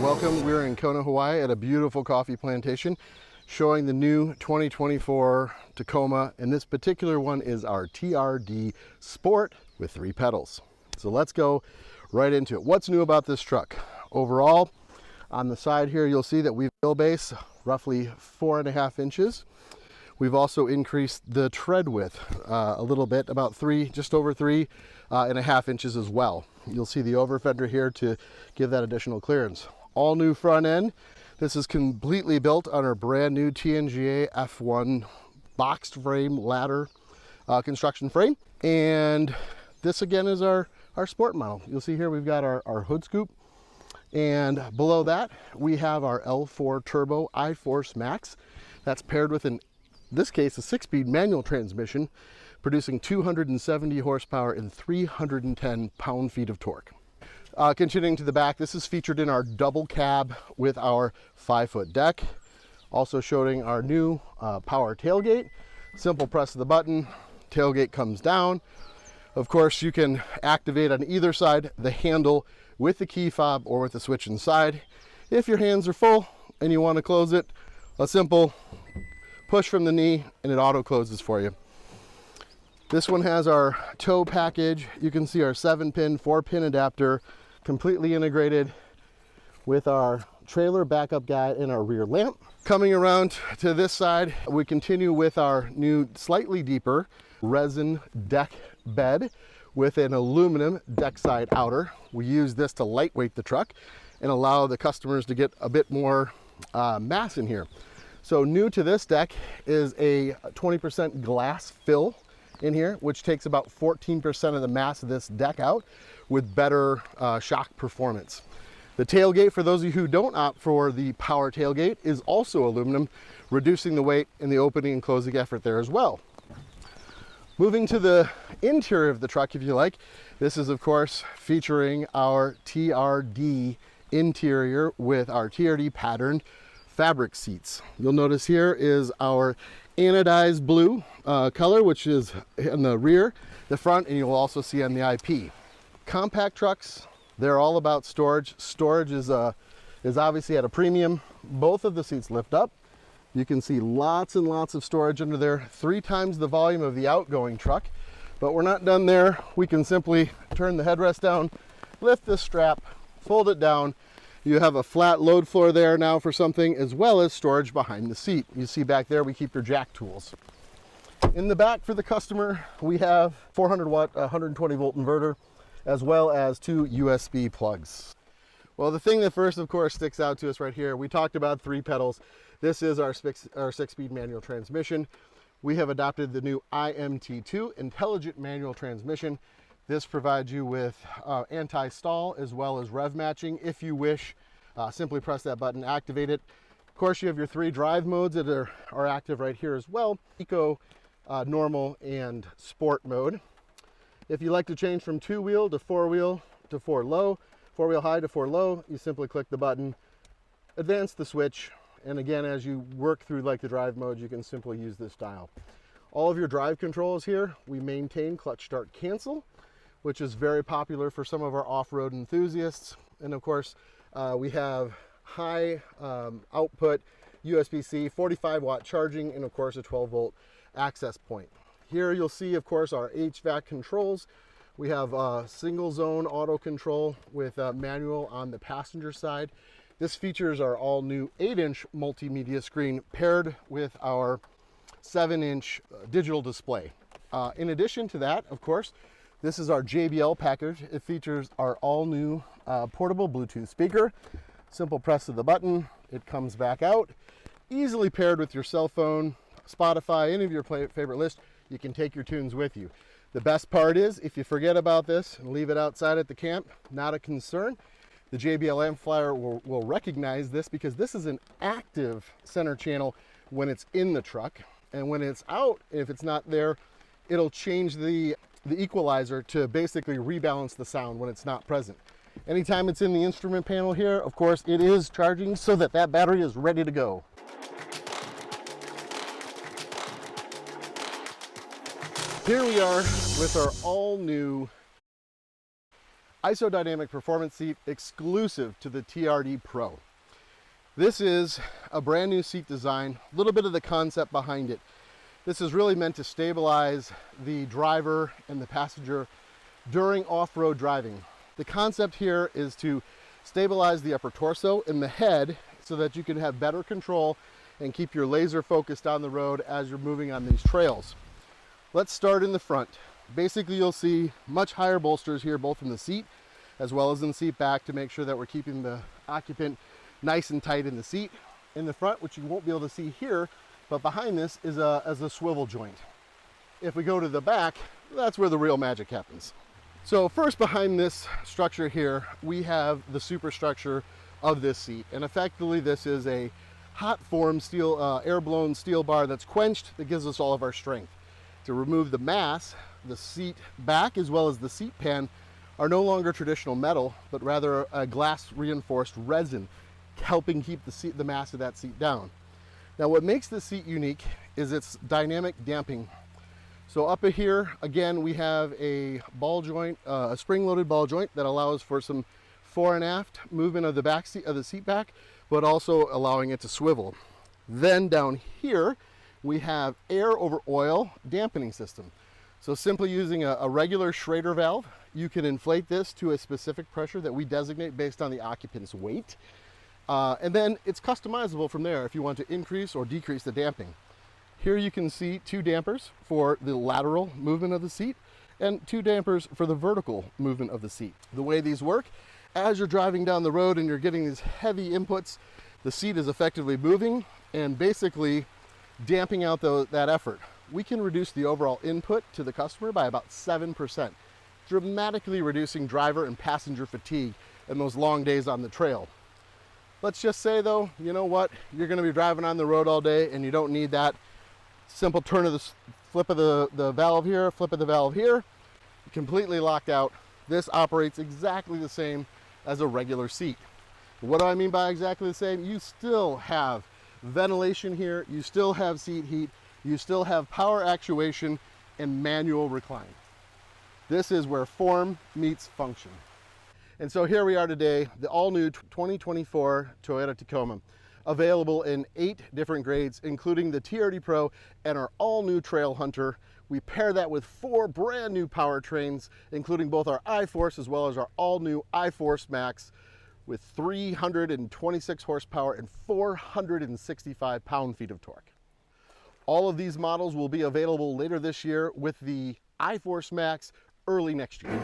Welcome, we're in Kona, Hawaii at a beautiful coffee plantation showing the new 2024 Tacoma, and this particular one is our TRD Sport with 3 pedals. So let's go right into it. What's new about this truck? Overall, on the side here, you'll see that we've wheelbase roughly 4.5 inches. We've also increased the tread width a little bit, about just over 3.5 inches as well. You'll see the over fender here to give that additional clearance. All new front end. This is completely built on our brand new TNGA F1 boxed frame ladder construction frame. And this again is our sport model. You'll see here we've got our hood scoop. And below that, we have our L4 Turbo I-Force Max. That's paired with, in this case, a 6-speed manual transmission, producing 270 horsepower and 310 pound-feet of torque. Continuing to the back, this is featured in our double cab with our 5-foot deck. Also showing our new power tailgate. Simple press of the button, tailgate comes down. Of course, you can activate on either side the handle with the key fob or with the switch inside. If your hands are full and you want to close it, a simple push from the knee and it auto closes for you. This one has our tow package. You can see our 7-pin, 4-pin adapter, completely integrated with our trailer backup guide and our rear lamp. Coming around to this side, we continue with our new slightly deeper resin deck bed with an aluminum deck side outer. We use this to lightweight the truck and allow the customers to get a bit more mass in here. So new to this deck is a 20% glass fill in here, which takes about 14% of the mass of this deck out with better shock performance. The tailgate, for those of you who don't opt for the power tailgate, is also aluminum, reducing the weight and the opening and closing effort there as well. Moving to the interior of the truck, if you like, this is of course featuring our TRD interior with our TRD patterned fabric seats. You'll notice here is our anodized blue color, which is in the rear, the front, and you'll also see on the IP. Compact trucks, they're all about storage. Storage is obviously at a premium. Both of the seats lift up. You can see lots and lots of storage under there, 3 times the volume of the outgoing truck. But we're not done there. We can simply turn the headrest down, lift this strap, fold it down. You have a flat load floor there now for something, as well as storage behind the seat. You see back there, we keep your jack tools. In the back for the customer, we have 400 watt, 120 volt inverter, as well as 2 USB plugs. Well, the thing that first, of course, sticks out to us right here, we talked about 3 pedals. This is our 6-speed manual transmission. We have adopted the new IMT2 intelligent manual transmission. This provides you with anti-stall as well as rev matching. If you wish, simply press that button, activate it. Of course, you have your 3 drive modes that are active right here as well. Eco, normal, and sport mode. If you like to change from 2-wheel to 4-wheel to 4-low, 4-wheel high to 4-low, you simply click the button, advance the switch, and again, as you work through like the drive mode, you can simply use this dial. All of your drive controls here, we maintain clutch start cancel, which is very popular for some of our off-road enthusiasts. And of course, we have high output USB-C, 45 watt charging, and of course a 12 volt access point. Here you'll see, of course, our HVAC controls. We have a single zone auto control with manual on the passenger side. This features our all new 8-inch multimedia screen paired with our 7-inch digital display. In addition to that, of course, this is our JBL package. It features our all new portable Bluetooth speaker. Simple press of the button, it comes back out. Easily paired with your cell phone, Spotify, any of your favorite lists. You can take your tunes with you. The best part is, if you forget about this and leave it outside at the camp, not a concern. The JBL amplifier will recognize this because this is an active center channel when it's in the truck. And when it's out, if it's not there, it'll change the equalizer to basically rebalance the sound when it's not present. Anytime it's in the instrument panel here, of course, it is charging so that battery is ready to go. Here we are with our all new IsoDynamic Performance Seat exclusive to the TRD Pro. This is a brand new seat design, a little bit of the concept behind it. This is really meant to stabilize the driver and the passenger during off-road driving. The concept here is to stabilize the upper torso and the head so that you can have better control and keep your laser focused on the road as you're moving on these trails. Let's start in the front. Basically, you'll see much higher bolsters here, both in the seat as well as in the seat back, to make sure that we're keeping the occupant nice and tight in the seat. In the front, which you won't be able to see here, but behind this is a swivel joint. If we go to the back, that's where the real magic happens. So first, behind this structure here, we have the superstructure of this seat. And effectively, this is a hot form steel, air-blown steel bar that's quenched, that gives us all of our strength. To remove the mass, the seat back as well as the seat pan are no longer traditional metal, but rather a glass reinforced resin, helping keep the mass of that seat down. Now, what makes this seat unique is its dynamic damping. So up here, again, we have a ball joint, a spring-loaded ball joint that allows for some fore and aft movement of the back seat, of the seat back, but also allowing it to swivel. Then down here, we have air over oil dampening system. So simply using a regular Schrader valve, you can inflate this to a specific pressure that we designate based on the occupant's weight. And then it's customizable from there if you want to increase or decrease the damping. Here you can see two dampers for the lateral movement of the seat and two dampers for the vertical movement of the seat. The way these work, as you're driving down the road and you're getting these heavy inputs, the seat is effectively moving and basically damping out that effort. We can reduce the overall input to the customer by about 7%, dramatically reducing driver and passenger fatigue in those long days on the trail. Let's just say though, you know what, you're going to be driving on the road all day and you don't need that simple turn of the flip of the valve here, flip of the valve here, completely locked out. This operates exactly the same as a regular seat. What do I mean by exactly the same? You still have ventilation here, you still have seat heat, you still have power actuation and manual recline. This is where form meets function. And so here we are today, the all-new 2024 Toyota Tacoma, available in 8 different grades, including the TRD Pro and our all-new Trail Hunter. We pair that with 4 brand new powertrains, including both our iForce as well as our all-new iForce Max, with 326 horsepower and 465 pound-feet of torque. All of these models will be available later this year, with the iForce Max early next year.